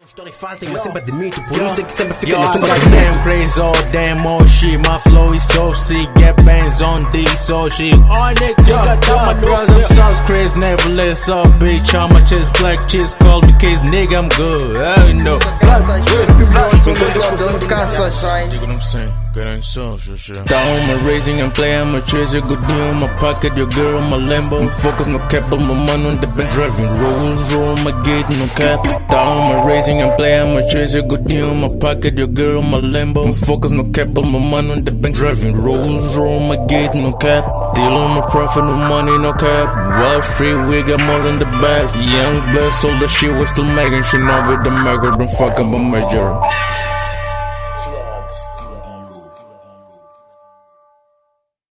Storie false, ma sempre demito, polizia che sempre fica Yo, I nessuna got parte. damn crazy, all damn old shit. My flow is so sick, get bands on D, so shit. Oh, nigga, yo, my drugs, I'm sauce crazy, never less up, bitch. On my chest, flag chicks, call me case, nigga, I'm good. Hell no. Digo, não sei, querem só, Down, I'm raising and playing, I'm a treasure, good deal in my pocket, your girl, my Lambo. Focus, no cap, on my money on the bank, driving, roll, my gate, no cap. Down, I'm raising and playing, I'm a treasure, good deal in my pocket, your girl, my Lambo. Focus, no cap, on my money on the bank, driving, roll, my gate, no cap. Deal on my profit, no money, no cap. Wall Street, we got more than the bag. Young blood, sold the shit, we still making shit now with the micro, don't fuck up a major.